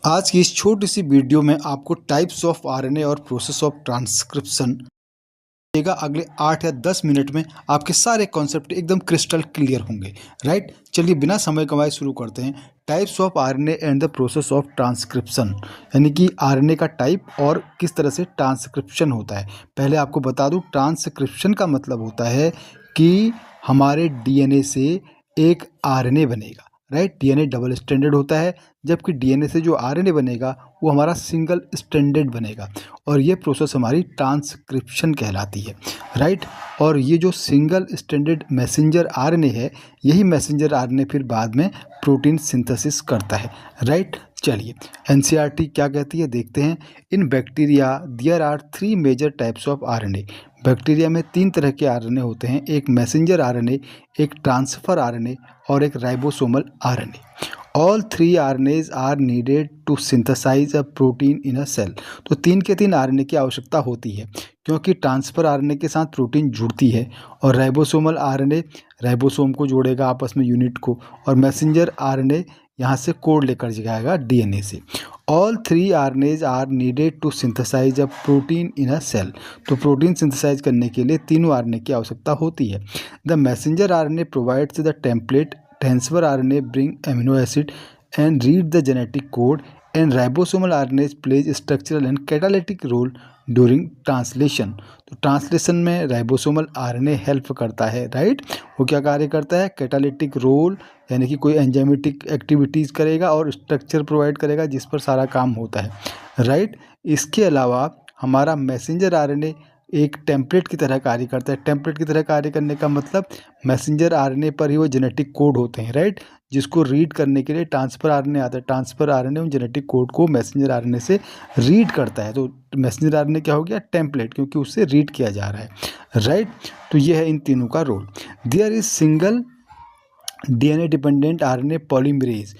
आज की इस छोटी सी वीडियो में आपको टाइप्स ऑफ आरएनए और प्रोसेस ऑफ ट्रांसक्रिप्शन देगा। अगले 8 या 10 मिनट में आपके सारे कॉन्सेप्ट एकदम क्रिस्टल क्लियर होंगे। राइट, चलिए बिना समय गंवाए शुरू करते हैं। Types of RNA and the process of transcription, यानी कि आरएनए का टाइप और किस तरह से ट्रांसक्रिप्शन होता है। पहले आपको बता दूं, ट्रांसक्रिप्शन का मतलब होता है कि हमारे डीएनए से एक आरएनए बनेगा। राइट, डीएनए डबल स्ट्रैंडेड होता है, जबकि डीएनए से जो आरएनए बनेगा वो हमारा सिंगल स्ट्रैंडेड बनेगा, और ये प्रोसेस हमारी ट्रांसक्रिप्शन कहलाती है। राइट, और ये जो सिंगल स्ट्रैंडेड मैसेंजर आरएनए है, यही मैसेंजर आरएनए फिर बाद में प्रोटीन सिंथेसिस करता है। राइट, चलिए एनसीईआरटी क्या कहती है देखते हैं। In bacteria there are 3 major types of RNA. Bacteria में 3 तरह के आरएनए होते हैं, एक मैसेंजर आरएनए, एक ट्रांसफर आरएनए और एक ribosomal RNA. All 3 RNAs are needed to synthesise a protein in a cell. तो 3 के 3 आरएनए की आवश्यकता होती है, क्योंकि ट्रांसफर आरएनए के साथ प्रोटीन जुड़ती है, और राइबोसोमल आरएनए राइबोसोम को जोड़ेगा आपस में यूनिट को, और मैसेंजर आरएनए यहाँ से कोड लेकर जाएगा डीएनए से। All 3 RNAs are needed to synthesise a protein in a cell. तो प्रोटीन सिंथेसाइज करने के लिए तीनों आरएनए की आवश्यकता होती है। The messenger RNA provides the template, transfer RNA bring amino acid and read the genetic code, and ribosomal RNA plays structural and catalytic role during translation। तो ट्रांसलेशन में राइबोसोमल आरएनए हेल्प करता है। Right, वो क्या कार्य करता है? Catalytic role, यानी कि कोई एंजाइमेटिक एक्टिविटीज़ करेगा और स्ट्रक्चर प्रोवाइड करेगा जिस पर सारा काम होता है। राइट, इसके अलावा हमारा मैसेंजर आरएनए एक टेम्पलेट की तरह कार्य करता है। टेम्पलेट की तरह कार्य करने का मतलब मैसेंजर आरएनए पर ही वो जेनेटिक कोड होते हैं। राइट, जिसको रीड करने के लिए ट्रांसफर आरएनए आता है। ट्रांसफर आरएनए उन जेनेटिक कोड को मैसेंजर आरएनए से रीड करता है। तो मैसेंजर आरएनए क्या हो गया? टेम्पलेट, क्योंकि उससे रीड किया जा रहा है। राइट, तो ये है इन तीनों का role. There is single DNA dependent RNA polymerase.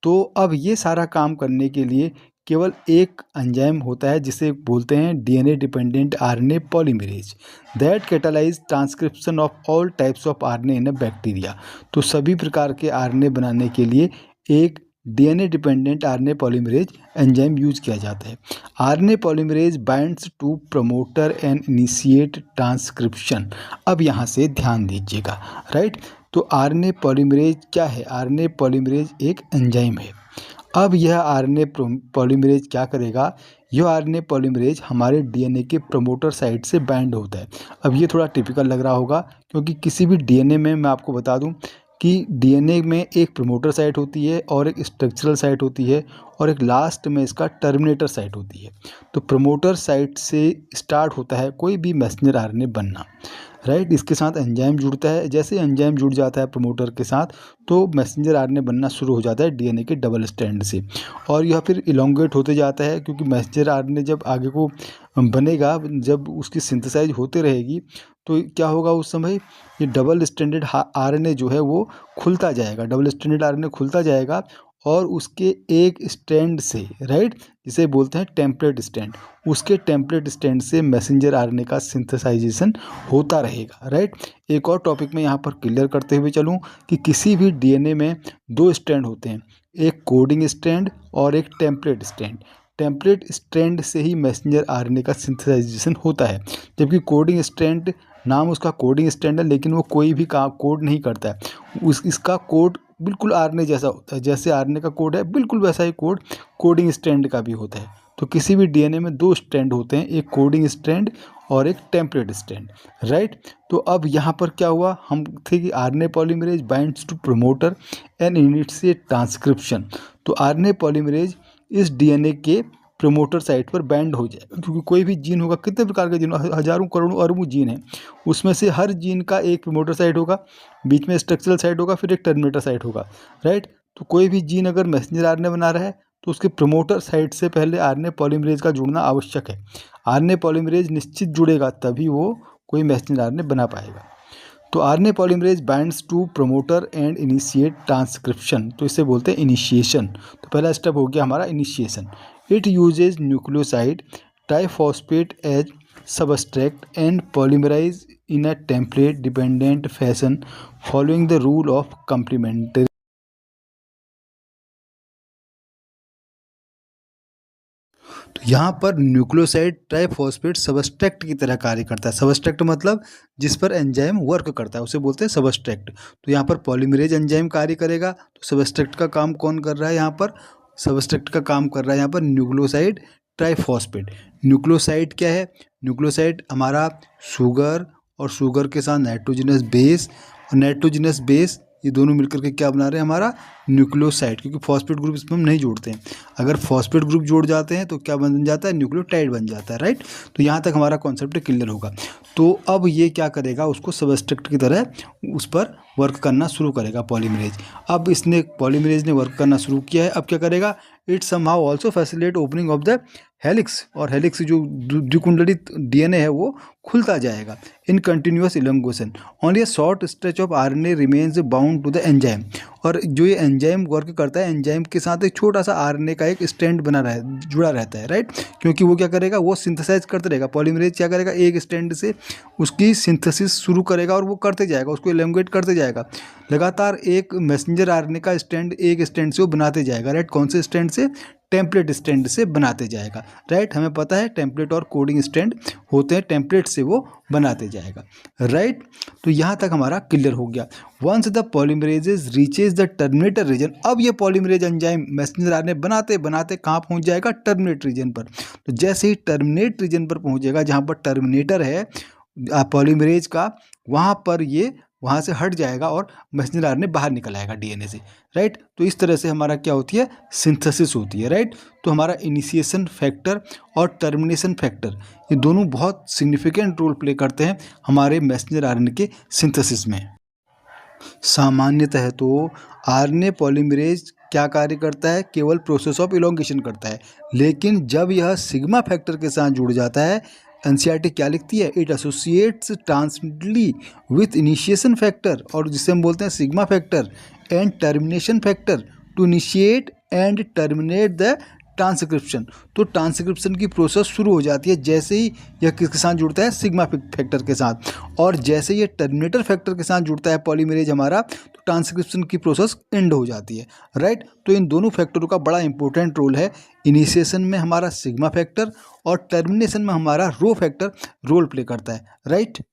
तो अब ये सारा काम करने के लिए केवल एक एंजाइम होता है, जिसे बोलते हैं DNA dependent RNA polymerase, that catalyse transcription of all types of RNA in a bacteria. तो सभी प्रकार के आरएनए बनाने के लिए एक DNA dependent RNA polymerase enzyme use किया जाता है। RNA polymerase binds to promoter and initiate transcription. अब यहाँ से ध्यान दीजिएगा। राइट, तो आरएनए पॉलीमरेज क्या है? आरएनए पॉलीमरेज एक एंजाइम है। अब यह आरएनए पॉलीमरेज क्या करेगा? यह आरएनए पॉलीमरेज हमारे डीएनए के प्रमोटर साइट से बाइंड होता है। अब ये थोड़ा टिपिकल लग रहा होगा, क्योंकि किसी भी डीएनए में मैं आपको बता दूं कि डीएनए में एक प्रमोटर साइट होती है और एक स्ट्रक्चरल साइट होती है, और एक लास्ट में इसका टर्मिनेटर साइट होती है। तो प्रमोटर साइट से स्टार्ट होता है कोई भी मैसेंजर आरएनए बनना। राइट, इसके साथ एंजाइम जुड़ता है। जैसे एंजाइम जुड़ जाता है प्रमोटर के साथ, तो मैसेंजर आरएनए बनना शुरू हो जाता है डीएनए के डबल स्ट्रैंड से, और यह फिर इलोंगेट होते जाता है, क्योंकि मैसेंजर आरएनए जब आगे को बनेगा, जब उसकी सिंथेसाइज होते रहेगी, तो क्या होगा उस समय? ये डबल स्ट्रैंडेड आरएनए जो है वो खुलता जाएगा। डबल स्ट्रैंडेड आरएनए खुलता जाएगा, और उसके एक स्ट्रैंड से, राइट, जिसे बोलते हैं टेम्पलेट स्ट्रैंड, उसके टेम्पलेट स्ट्रैंड से मैसेंजर आरएनए का सिंथेसाइजेशन होता रहेगा। राइट, एक और टॉपिक में यहाँ पर क्लियर करते हुए चलूँ कि किसी भी डीएनए में 2 स्ट्रैंड होते हैं, एक कोडिंग स्ट्रैंड और एक टेम्पलेट स्ट्रैंड। टेम्पलेट स्ट्रैंड से ही मैसेंजर आरएनए का सिंथेसाइजेशन होता है, जबकि कोडिंग स्ट्रैंड, नाम उसका कोडिंग स्ट्रैंड है, लेकिन वो कोई भी काम कोड नहीं करता है। इसका कोड बिल्कुल आरएनए जैसा होता है। जैसे आरएनए का कोड है, बिल्कुल वैसा ही कोड कोडिंग स्ट्रैंड का भी होता है। तो किसी भी डीएनए में 2 स्ट्रैंड होते हैं, एक कोडिंग स्ट्रैंड और एक टेम्पलेट स्ट्रैंड। राइट, तो अब यहाँ पर क्या हुआ? हम थे कि RNA polymerase binds to promoter and initiate transcription. तो आरएनए पॉलीमरेज इस डीएनए के प्रमोटर साइट पर बाइंड हो जाएगा, क्योंकि कोई भी जीन होगा, कितने प्रकार के जीन, हजारों करोड़ों अरबों जीन हैं, उसमें से हर जीन का एक प्रमोटर साइट होगा, बीच में स्ट्रक्चरल साइट होगा, फिर एक टर्मिनेटर साइट होगा। राइट, तो कोई भी जीन अगर मैसेंजर आरएनए बना रहा है, तो उसके प्रमोटर साइट से पहले आरएनए पॉलीमरेज का जुड़ना आवश्यक है। आरएनए पॉलीमरेज निश्चित जुड़ेगा, तभी वो कोई मैसेंजर आरएनए बना पाएगा। तो RNA polymerase binds to promoter and initiate transcription. तो इसे बोलते हैं इनिशिएशन। तो पहला स्टेप हो गया हमारा initiation. It uses nucleoside triphosphate as substrate and polymerise in a template dependent fashion following the rule of complementary तो यहाँ पर न्यूक्लियोसाइड ट्राइफॉस्फेट सबस्ट्रैक्ट की तरह कार्य करता है। सबस्ट्रैक्ट मतलब जिस पर एंजाइम वर्क करता है उसे बोलते हैं सबस्ट्रैक्ट। तो यहाँ पर पॉलीमरेज एंजाइम कार्य करेगा, तो सबस्ट्रैक्ट का काम कौन कर रहा है यहाँ पर? सबस्ट्रैक्ट का काम कर रहा है यहाँ पर न्यूक्लियोसाइड ट्राइफॉस्फेट। न्यूक्लियोसाइड क्या है? न्यूक्लियोसाइड हमारा शुगर और शुगर के साथ नाइट्रोजनस बेस, और नाइट्रोजनस बेस ये दोनों मिलकर के क्या बना रहे हैं? हमारा न्यूक्लियोसाइड, क्योंकि फॉस्फेट ग्रुप इसमें हम नहीं जोड़ते हैं। अगर फॉस्फेट ग्रुप जोड़ जाते हैं तो क्या बन जाता है? न्यूक्लियोटाइड बन जाता है, राइट। तो यहाँ तक हमारा कॉन्सेप्ट क्लियर होगा। तो अब ये क्या करेगा? उसको सबस्ट्रैक्ट की तरह उस पर वर्क करना शुरू करेगा पॉलीमरेज। अब इसने पॉलीमरेज ने वर्क करना शुरू किया है, अब क्या करेगा? It somehow also facilitate opening of the helix, और हेलिक्स जो द्विकुंडलित डीएनए है वो खुलता जाएगा in continuous elongation. Only a short stretch of RNA remains bound to the enzyme. और जो ये एंजाइम वर्क करता है, एंजाइम के साथ एक छोटा सा आरएनए का एक स्ट्रैंड जुड़ा रहता है, राइट। क्योंकि वो क्या करेगा? वो सिंथेसाइज करते रहेगा। पॉलीमरेज क्या करेगा? एक स्ट्रैंड से उसकी सिंथेसिस शुरू करेगा और वो करते जाएगा, उसको एलोंगेट करते जाएगा। लगातार एक मैसेंजर आरएनए का स्ट्रैंड एक स्ट्रैंड से वो बनाते जाएगा, राइट। कौन से स्ट्रैंड से? टेम्पलेट स्ट्रैंड से बनाते जाएगा, राइट। हमें पता है टेम्पलेट और कोडिंग स्ट्रैंड होते हैं, टेम्पलेट से वो बनाते जाएगा, राइट। तो यहाँ तक हमारा क्लियर हो गया। Once the polymerases reaches the terminator region, अब ये पॉलीमरेज एंजाइम मैसेंजर आरएनए बनाते बनाते कहाँ पहुँच जाएगा? टर्मिनेट रीजन पर। तो जैसे ही टर्मिनेट रीजन पर पहुँचेगा, जहाँ पर टर्मिनेटर है पॉलीमरेज का, वहाँ से हट जाएगा और मैसेंजर आरएनए बाहर निकल आएगा डीएनए से, राइट। तो इस तरह से हमारा क्या होती है? सिंथेसिस होती है, राइट। तो हमारा इनिशिएशन फैक्टर और टर्मिनेशन फैक्टर ये दोनों बहुत सिग्निफिकेंट रोल प्ले करते हैं हमारे मैसेंजर आरएनए के सिंथेसिस में। सामान्यतः तो आरएनए पॉलीमरेज क्या कार्य करता है? केवल प्रोसेस ऑफ इलोंगेशन करता है। लेकिन जब यह सिग्मा फैक्टर के साथ जुड़ जाता है, एनसीईआरटी क्या लिखती है? It associates transiently with initiation factor, और जिसे हम बोलते हैं sigma factor, and termination factor to initiate and terminate the transcription. तो ट्रांसक्रिप्शन की प्रोसेस शुरू हो जाती है जैसे ही यह किसके साथ जुड़ता है? सिग्मा फैक्टर के साथ। और जैसे ये टर्मिनेटर फैक्टर के साथ जुड़ता है पॉलीमरेज हमारा, तो ट्रांसक्रिप्शन की प्रोसेस एंड हो जाती है, राइट। तो इन दोनों फैक्टरों का बड़ा इंपॉर्टेंट रोल है। इनिशिएशन में हमारा सिग्मा फैक्टर और टर्मिनेशन में हमारा रो फैक्टर रोल प्ले करता है, right.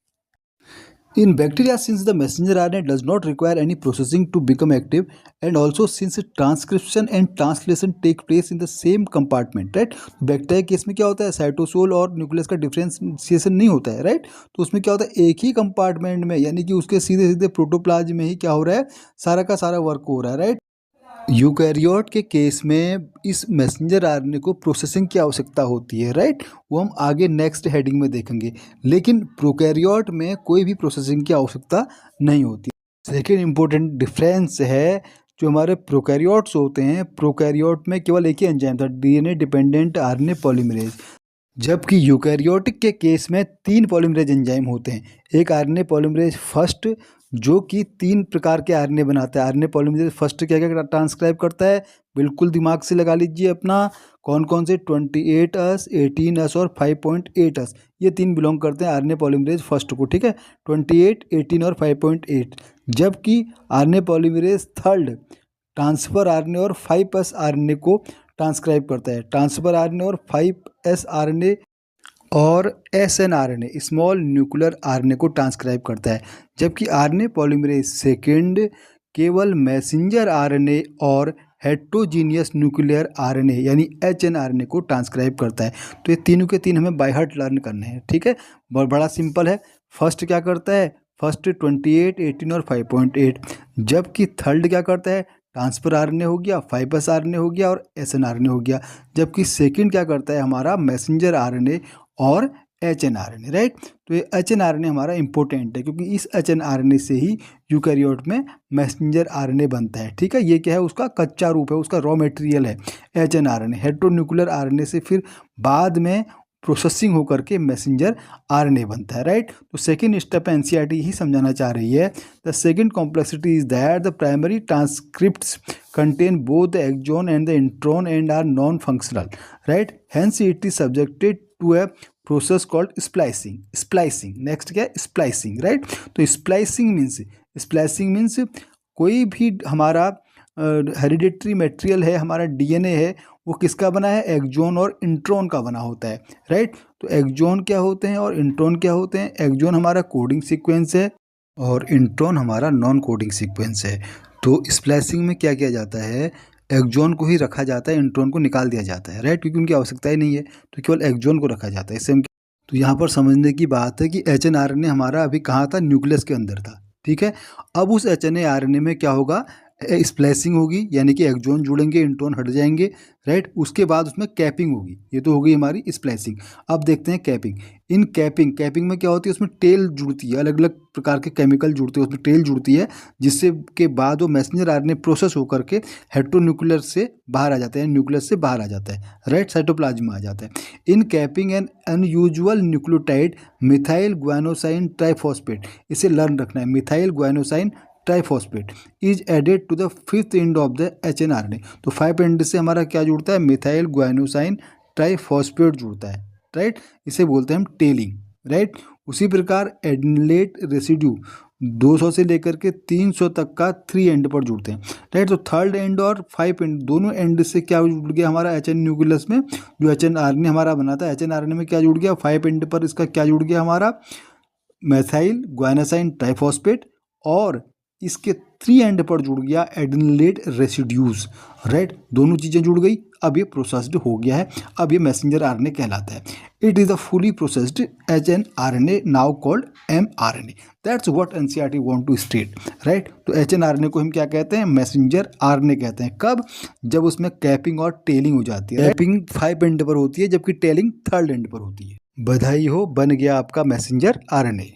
In bacteria, since the messenger RNA does not require any processing to become active, and also since transcription and translation take place in the same compartment, right? Bacteria case में क्या होता है? Cytosol और nucleus का differentiation नहीं होता है, right. तो उसमें क्या होता है? एक ही कंपार्टमेंट में, यानी कि उसके सीधे सीधे प्रोटोप्लाज्म में ही क्या हो रहा है? सारा का सारा वर्क हो रहा है, राइट। यूकैरियोट के केस में इस मैसेंजर आरएनए को प्रोसेसिंग की आवश्यकता होती है, राइट। वो हम आगे नेक्स्ट हेडिंग में देखेंगे। लेकिन प्रोकैरियोट में कोई भी प्रोसेसिंग की आवश्यकता नहीं होती। सेकेंड इम्पोर्टेंट डिफरेंस है, जो हमारे प्रोकैरियोट्स होते हैं, प्रोकैरियोट में केवल एक ही एंजाइम था, डीएनए डिपेंडेंट आरएनए पॉलीमरेज, जबकि यूकैरियोटिक के केस में 3 पॉलीमरेज एंजाइम होते हैं। एक आरएनए पॉलीमरेज फर्स्ट, जो कि 3 प्रकार के आरएनए बनाता है। आरएनए पॉलीमरेज फर्स्ट क्या क्या ट्रांसक्राइब करता है? बिल्कुल दिमाग से लगा लीजिए अपना, कौन कौन से? 28S, 18S और 5.8S, ये 3 बिलोंग करते हैं आरएनए पॉलीमरेज फर्स्ट को, ठीक है। 28, 18 और 5.8। जबकि RNA polymerase third transfer RNA और 5S आरएनए को ट्रांसक्राइब करता है। ट्रांसफर आरएनए और 5S आरएनए और SNRNA स्मॉल न्यूक्लियर आरएनए को ट्रांसक्राइब करता है। जबकि आरएनए पॉलीमरेज सेकेंड केवल मैसेंजर आरएनए और हेट्रोजीनियस न्यूक्लियर आरएनए यानी HNRNA को ट्रांसक्राइब करता है। तो ये तीनों के तीन हमें बाय हार्ट लर्न करने हैं, ठीक है। बहुत बड़ा सिंपल है। फर्स्ट क्या करता है? फर्स्ट 28, 18 और 5.8। जबकि थर्ड क्या करता है? ट्रांसफर आरएनए हो गया, 5S आरएनए हो गया और SNRNA हो गया। जबकि सेकंड क्या करता है? हमारा मैसेंजर आरएनए और HNRNA, राइट। तो ये HNRNA हमारा इंपॉर्टेंट है, क्योंकि इस HNRNA से ही यूकैरियोट में मैसेंजर आरएनए बनता है, ठीक है। ये क्या है? उसका कच्चा रूप है, उसका रॉ मटेरियल है HNRNA। हेट्रोन्यूक्लियर आरएनए से फिर बाद में प्रोसेसिंग होकर के मैसेंजर आरएनए बनता है, राइट। तो सेकेंड स्टेप एनसीईआरटी ही समझाना चाह रही है। The second complexity is that the primary transcripts contain both the exon and the intron and are non-functional, right? Hence it is subjected to a process called splicing. Next क्या है? splicing, right? तो splicing means कोई भी हमारा hereditary material है, हमारा DNA है, वो किसका बना है? एक्सॉन और इंट्रॉन का बना होता है, राइट। तो एक्सॉन क्या होते हैं और इंट्रॉन क्या होते हैं? एक्सॉन हमारा कोडिंग सीक्वेंस है और इंट्रॉन हमारा नॉन कोडिंग सीक्वेंस है। तो स्प्लाइसिंग में क्या किया जाता है? एक्सॉन को ही रखा जाता है, इंट्रॉन को निकाल दिया जाता है, राइट, क्योंकि उनकी आवश्यकता ही नहीं है, तो केवल एक्सॉन को रखा जाता है। इससे हम तो यहाँ पर समझने की बात है कि एचएनआरएनए हमारा अभी कहाँ था? न्यूक्लियस के अंदर था, ठीक है। अब उस एचएनए में क्या होगा? स्प्लाइसिंग होगी, यानी कि एक्सॉन जुड़ेंगे, इंट्रॉन हट जाएंगे, राइट। उसके बाद उसमें कैपिंग होगी, ये तो हो गई हमारी स्प्लाइसिंग। अब देखते हैं कैपिंग। इन कैपिंग में क्या होती है? उसमें टेल जुड़ती है, अलग अलग प्रकार के केमिकल जुड़ते हैं, उसमें टेल जुड़ती है, जिससे के बाद वो मैसेंजर आरएनए प्रोसेस होकर के हेटेरोन्यूक्लियर से बाहर आ जाता है, न्यूक्लियस से बाहर आ जाता है, राइट, साइटोप्लाज्म में आ जाता है। In capping an unusual nucleotide methyl guanosine triphosphate, इसे लर्न रखना है, methyl guanosine triphosphate is added to the fifth end of the hnRNA. तो 5 एंड से हमारा क्या जुड़ता है? मिथाइल ग्वानोसाइन ट्राइफॉस्फेट जुड़ता है, राइट। इसे बोलते हैं हम टेलिंग, राइट। उसी प्रकार एडेनिलेट रेसिड्यू 200 से लेकर के 300 तक का 3 एंड पर जुड़ते हैं, राइट। तो थर्ड एंड और 5 एंड दोनों एंड से क्या जुड़ गया हमारा? एचएन न्यूक्लियस में जो एचएनआरएनए हमारा बना था, एचएनआरएनए में क्या जुड़ गया? 5 एंड पर इसका क्या जुड़ गया हमारा? मैथाइल ग्वानासाइन ट्राइफॉस्फेट, और इसके 3 एंड पर जुड़ गया एडेनिलेट रेसिड्यूज, राइट। दोनों चीज़ें जुड़ गई, अब ये प्रोसेस्ड हो गया है, अब ये मैसेंजर आरएनए कहलाता है। It is the fully processed hnRNA now called mRNA. That's what NCERT want to state, right. तो एचएनआरएनए को हम क्या कहते हैं? मैसेंजर आरएनए कहते हैं। कब? जब उसमें कैपिंग और टेलिंग हो जाती है। कैपिंग 5 एंड पर होती है, जबकि टेलिंग 3rd एंड पर होती है। बधाई हो, बन गया आपका मैसेंजर आरएनए।